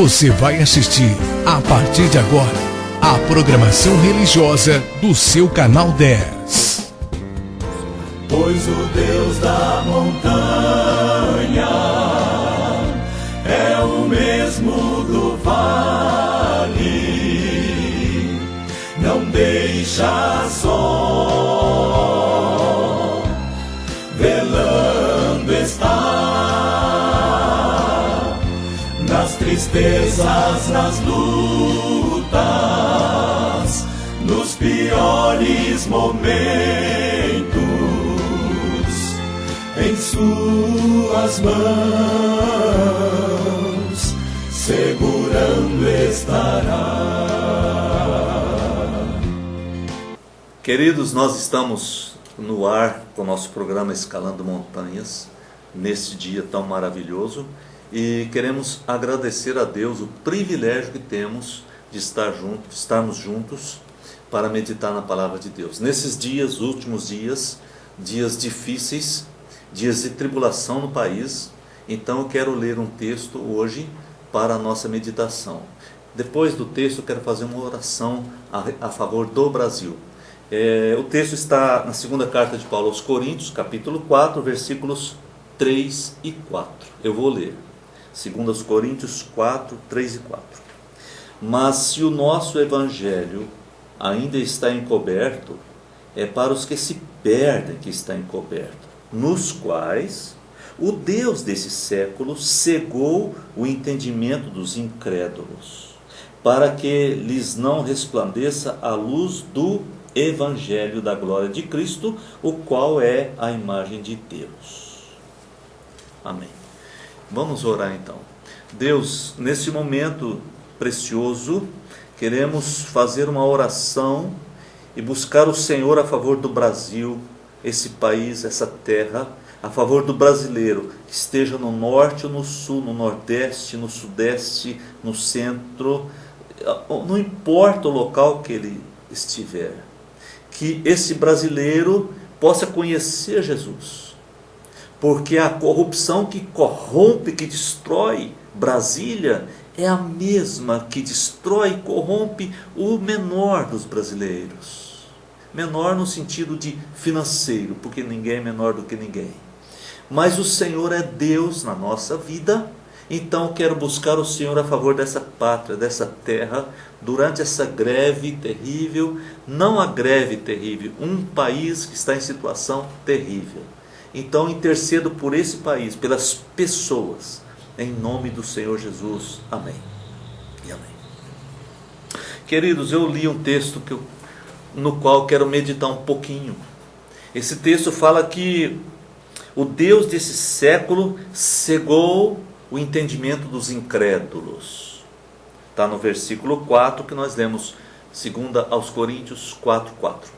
Você vai assistir, a partir de agora, a programação religiosa do seu canal 10. Pois o Deus da montanha é o mesmo do vale, não deixa só, velando está nas tristezas, nas lutas, nos piores momentos, em suas mãos segurando estará. Queridos, nós estamos no ar com o nosso programa Escalando Montanhas, neste dia tão maravilhoso, e queremos agradecer a Deus o privilégio que temos de estarmos juntos para meditar na palavra de Deus. Nesses dias, últimos dias, dias difíceis, dias de tribulação no país, então eu quero ler um texto hoje para a nossa meditação. Depois do texto eu quero fazer uma oração a favor do Brasil. O texto está na segunda carta de Paulo aos Coríntios, capítulo 4, versículos 3 e 4. Eu vou ler. 2 Coríntios 4, 3 e 4. Mas se o nosso evangelho ainda está encoberto, é para os que se perdem que está encoberto, nos quais o Deus desse século cegou o entendimento dos incrédulos, para que lhes não resplandeça a luz do evangelho da glória de Cristo, o qual é a imagem de Deus. Amém. Vamos orar então. Deus, nesse momento precioso, queremos fazer uma oração e buscar o Senhor a favor do Brasil, esse país, essa terra, a favor do brasileiro, que esteja no norte ou no sul, no nordeste, no sudeste, no centro, não importa o local que ele estiver, que esse brasileiro possa conhecer Jesus, porque a corrupção que corrompe, que destrói Brasília, é a mesma que destrói e corrompe o menor dos brasileiros. Menor no sentido de financeiro, porque ninguém é menor do que ninguém. Mas o Senhor é Deus na nossa vida, então quero buscar o Senhor a favor dessa pátria, dessa terra, durante essa greve terrível, não a greve terrível, um país que está em situação terrível. Então intercedo por esse país, pelas pessoas, em nome do Senhor Jesus. Amém. E amém. Queridos, eu li um texto no qual quero meditar um pouquinho. Esse texto fala que o Deus desse século cegou o entendimento dos incrédulos. Está no versículo 4 que nós lemos, 2 aos Coríntios 4, 4.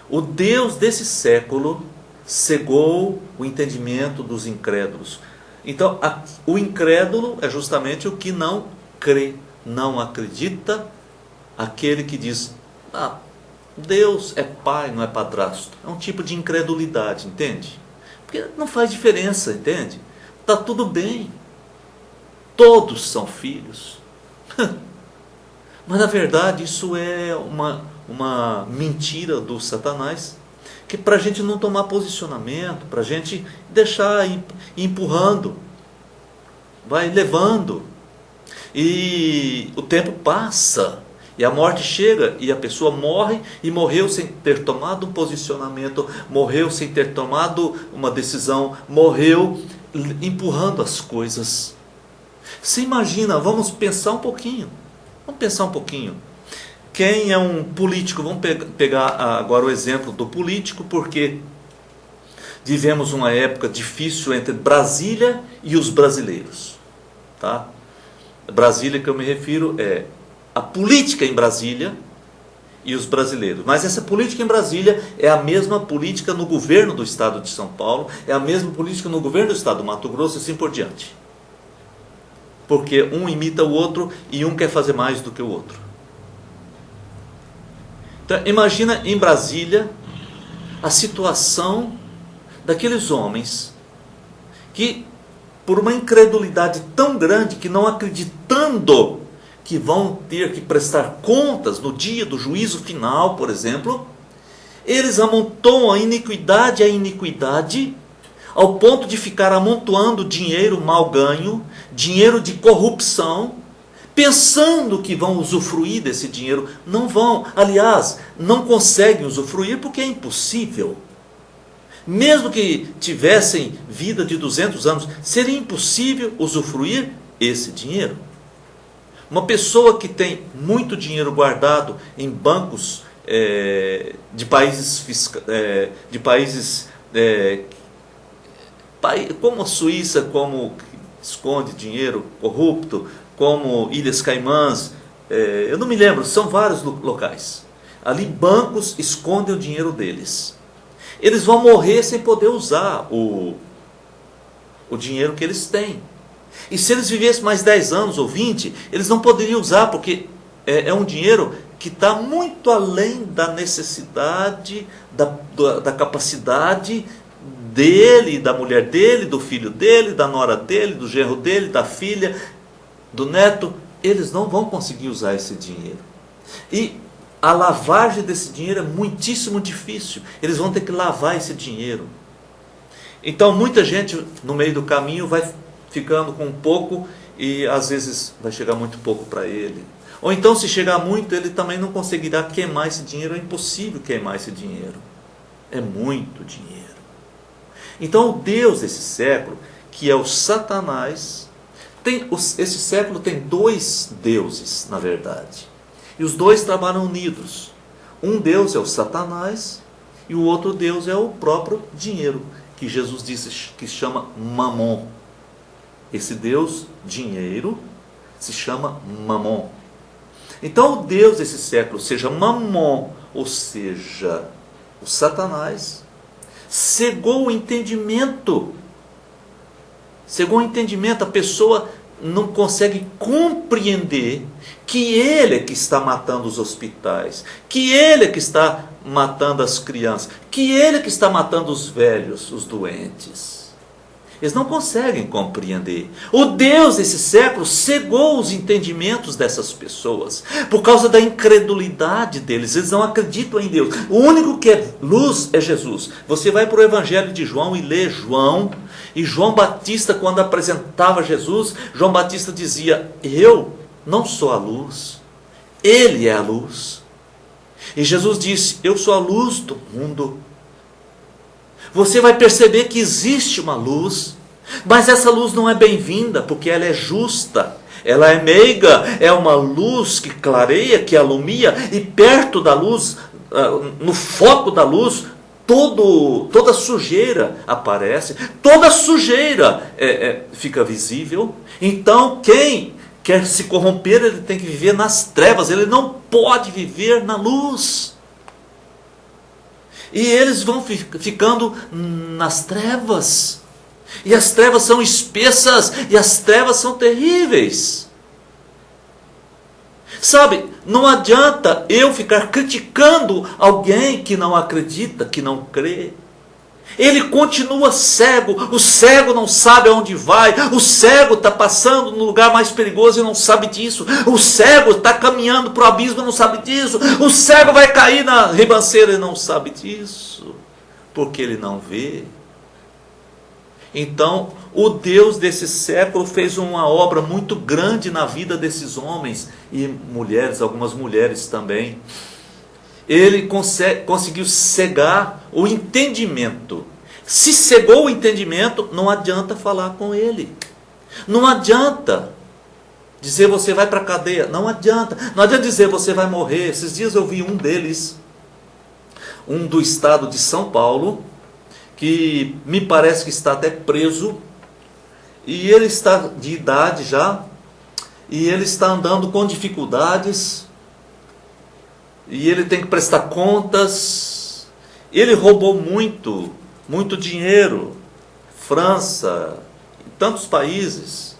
O Deus desse século cegou o entendimento dos incrédulos. Então, o incrédulo é justamente o que não crê, não acredita, aquele que diz, Deus é pai, não é padrasto. É um tipo de incredulidade, entende? Porque não faz diferença, entende? Está tudo bem. Todos são filhos. Mas na verdade isso é uma mentira do Satanás, que para a gente não tomar posicionamento, para a gente deixar empurrando, vai levando, e o tempo passa, e a morte chega, e a pessoa morre, e morreu sem ter tomado um posicionamento, morreu sem ter tomado uma decisão, morreu empurrando as coisas. Você imagina, vamos pensar um pouquinho, quem é um político? Vamos pegar agora o exemplo do político, porque vivemos uma época difícil entre Brasília e os brasileiros. Tá? Brasília que eu me refiro é a política em Brasília e os brasileiros. Mas essa política em Brasília é a mesma política no governo do estado de São Paulo, é a mesma política no governo do estado do Mato Grosso e assim por diante. Porque um imita o outro e um quer fazer mais do que o outro. Então, imagina em Brasília a situação daqueles homens que por uma incredulidade tão grande que, não acreditando que vão ter que prestar contas no dia do juízo final, por exemplo, eles amontoam a iniquidade, ao ponto de ficar amontoando dinheiro mal ganho, dinheiro de corrupção, pensando que vão usufruir desse dinheiro. Não vão. Aliás, não conseguem usufruir porque é impossível. Mesmo que tivessem vida de 200 anos, seria impossível usufruir esse dinheiro. Uma pessoa que tem muito dinheiro guardado em bancos de países como a Suíça, como esconde dinheiro corrupto, como Ilhas Caimãs, eu não me lembro, são vários locais. Ali bancos escondem o dinheiro deles. Eles vão morrer sem poder usar o dinheiro que eles têm. E se eles vivessem mais 10 anos ou 20, eles não poderiam usar, porque é um dinheiro que está muito além da necessidade, da capacidade dele, da mulher dele, do filho dele, da nora dele, do genro dele, da filha, do neto. Eles não vão conseguir usar esse dinheiro. E a lavagem desse dinheiro é muitíssimo difícil. Eles vão ter que lavar esse dinheiro. Então muita gente no meio do caminho vai ficando com pouco e às vezes vai chegar muito pouco para ele. Ou então, se chegar muito, ele também não conseguirá queimar esse dinheiro. É impossível queimar esse dinheiro. É muito dinheiro. Então o Deus desse século, que é o Satanás, esse século tem dois deuses, na verdade. E os dois trabalham unidos. Um Deus é o Satanás e o outro Deus é o próprio dinheiro, que Jesus disse que chama Mamon. Esse Deus, dinheiro, se chama Mamon. Então o Deus desse século, seja Mamon, ou seja, o Satanás, cegou o entendimento. Cegou o entendimento. A pessoa não consegue compreender que ele é que está matando os hospitais, que ele é que está matando as crianças, que ele é que está matando os velhos, os doentes. Eles não conseguem compreender. O Deus desse século cegou os entendimentos dessas pessoas por causa da incredulidade deles. Eles não acreditam em Deus. O único que é luz é Jesus. Você vai para o Evangelho de João e lê João. E João Batista, quando apresentava Jesus, João Batista dizia: eu não sou a luz, ele é a luz. E Jesus disse: eu sou a luz do mundo. Você vai perceber que existe uma luz, mas essa luz não é bem-vinda, porque ela é justa, ela é meiga, é uma luz que clareia, que alumia, e perto da luz, no foco da luz, toda sujeira aparece, toda sujeira fica visível. Então quem quer se corromper, ele tem que viver nas trevas, ele não pode viver na luz. E eles vão ficando nas trevas. E as trevas são espessas. E as trevas são terríveis. Sabe, não adianta eu ficar criticando alguém que não acredita, que não crê. Ele continua cego. O cego não sabe aonde vai. O cego está passando no lugar mais perigoso e não sabe disso. O cego está caminhando para o abismo e não sabe disso. O cego vai cair na ribanceira e não sabe disso, porque ele não vê. Então, o Deus desse século fez uma obra muito grande na vida desses homens e mulheres, algumas mulheres também. Ele conseguiu cegar o entendimento. Se cegou o entendimento, não adianta falar com ele. Não adianta dizer você vai para a cadeia. Não adianta. Não adianta dizer você vai morrer. Esses dias eu vi um deles, um do estado de São Paulo, que me parece que está até preso. E ele está de idade já. E ele está andando com dificuldades. E ele tem que prestar contas. Ele roubou muito dinheiro. França, em tantos países.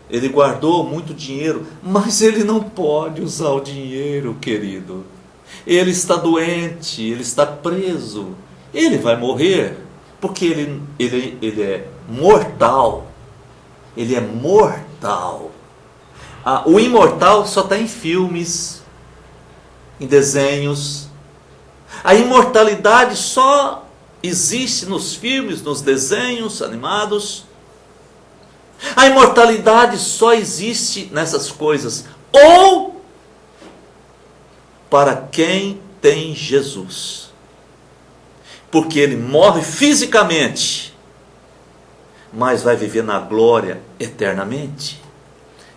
Ele guardou muito dinheiro. Mas ele não pode usar o dinheiro, querido. Ele está doente, ele está preso. Ele vai morrer, porque ele é mortal. ele é mortal. O imortal só está em filmes, em desenhos. A imortalidade só existe nos filmes, nos desenhos animados. A imortalidade só existe nessas coisas, ou para quem tem Jesus. Porque ele morre fisicamente, mas vai viver na glória eternamente.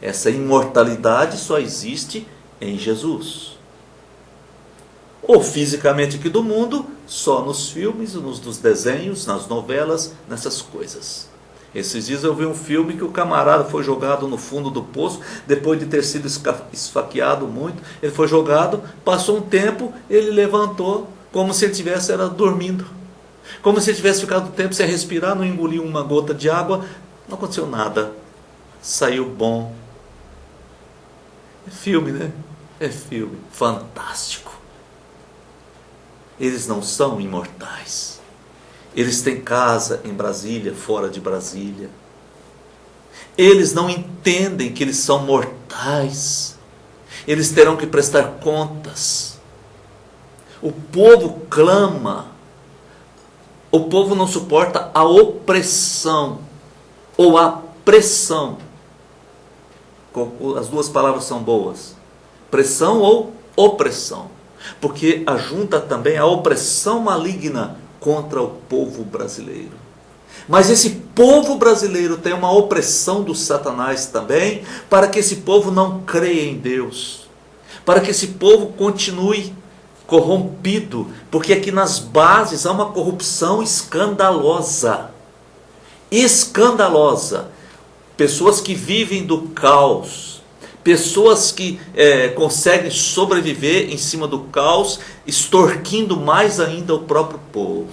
Essa imortalidade só existe em Jesus. Ou fisicamente aqui do mundo, só nos filmes, nos desenhos, nas novelas, nessas coisas. Esses dias eu vi um filme que o camarada foi jogado no fundo do poço, depois de ter sido esfaqueado muito, ele foi jogado, passou um tempo, ele levantou, como se ele estivesse dormindo. Como se ele tivesse ficado um tempo sem respirar, não engoliu uma gota de água, não aconteceu nada. Saiu bom. É filme, né? É filme. Fantástico. Eles não são imortais. Eles têm casa em Brasília, fora de Brasília. Eles não entendem que eles são mortais. Eles terão que prestar contas. O povo clama. O povo não suporta a opressão ou a pressão. As duas palavras são boas. Pressão ou opressão. Porque ajunta também a opressão maligna contra o povo brasileiro. Mas esse povo brasileiro tem uma opressão do Satanás também, para que esse povo não creia em Deus. Para que esse povo continue corrompido, porque aqui nas bases há uma corrupção escandalosa. Escandalosa. Pessoas que vivem do caos, pessoas que conseguem sobreviver em cima do caos, extorquindo mais ainda o próprio povo.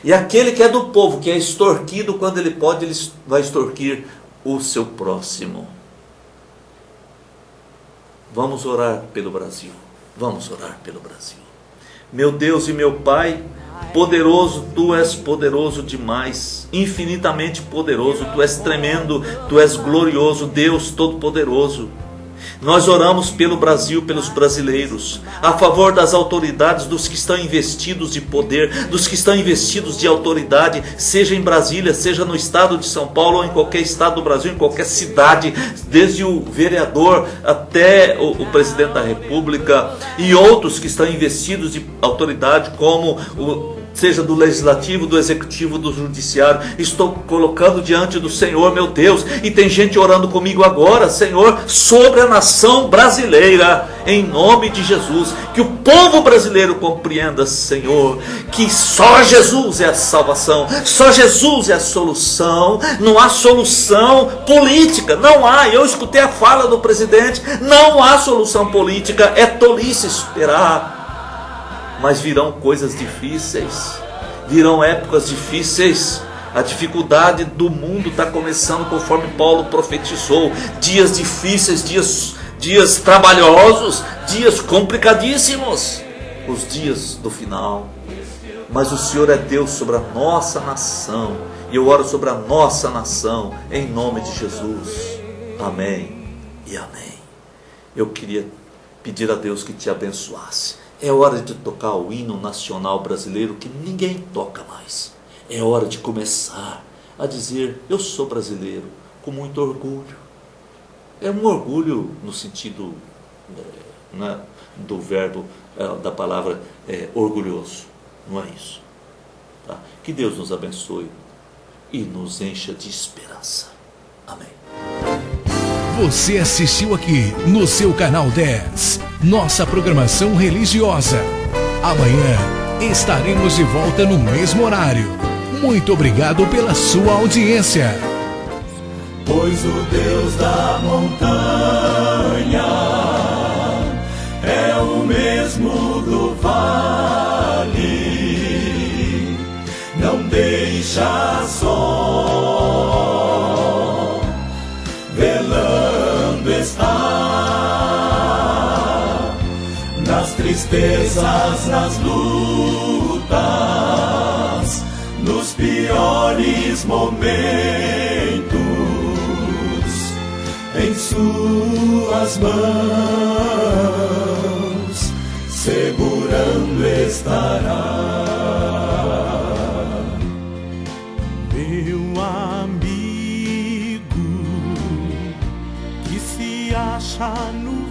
E aquele que é do povo, que é extorquido, quando ele pode, ele vai extorquir o seu próximo. Vamos orar pelo Brasil. Vamos orar pelo Brasil. Meu Deus e meu Pai, poderoso, Tu és poderoso demais, infinitamente poderoso, Tu és tremendo, Tu és glorioso, Deus Todo-Poderoso. Nós oramos pelo Brasil, pelos brasileiros, a favor das autoridades, dos que estão investidos de poder, dos que estão investidos de autoridade, seja em Brasília, seja no estado de São Paulo, ou em qualquer estado do Brasil, em qualquer cidade, desde o vereador até o presidente da República, e outros que estão investidos de autoridade, como seja do legislativo, do executivo, do judiciário. Estou colocando diante do Senhor, meu Deus, e tem gente orando comigo agora, Senhor, sobre a nação brasileira, em nome de Jesus. Que o povo brasileiro compreenda, Senhor, que só Jesus é a salvação, só Jesus é a solução. Não há solução política, não há. Eu escutei a fala do presidente, não há solução política, é tolice esperar. Mas virão coisas difíceis, virão épocas difíceis. A dificuldade do mundo está começando, conforme Paulo profetizou. Dias difíceis, dias trabalhosos, dias complicadíssimos. Os dias do final. Mas o Senhor é Deus sobre a nossa nação. E eu oro sobre a nossa nação, em nome de Jesus. Amém e amém. Eu queria pedir a Deus que te abençoasse. É hora de tocar o hino nacional brasileiro que ninguém toca mais. É hora de começar a dizer: eu sou brasileiro, com muito orgulho. É um orgulho no sentido do verbo, da palavra orgulhoso. Não é isso. Tá? Que Deus nos abençoe e nos encha de esperança. Amém. Você assistiu aqui no seu canal 10, nossa programação religiosa. Amanhã estaremos de volta no mesmo horário. Muito obrigado pela sua audiência. Pois o Deus da montanha é o mesmo do vale, não deixa só, velando está, nas tristezas, nas lutas, nos piores momentos. tuas mãos, segurando estará. Meu amigo que se acha no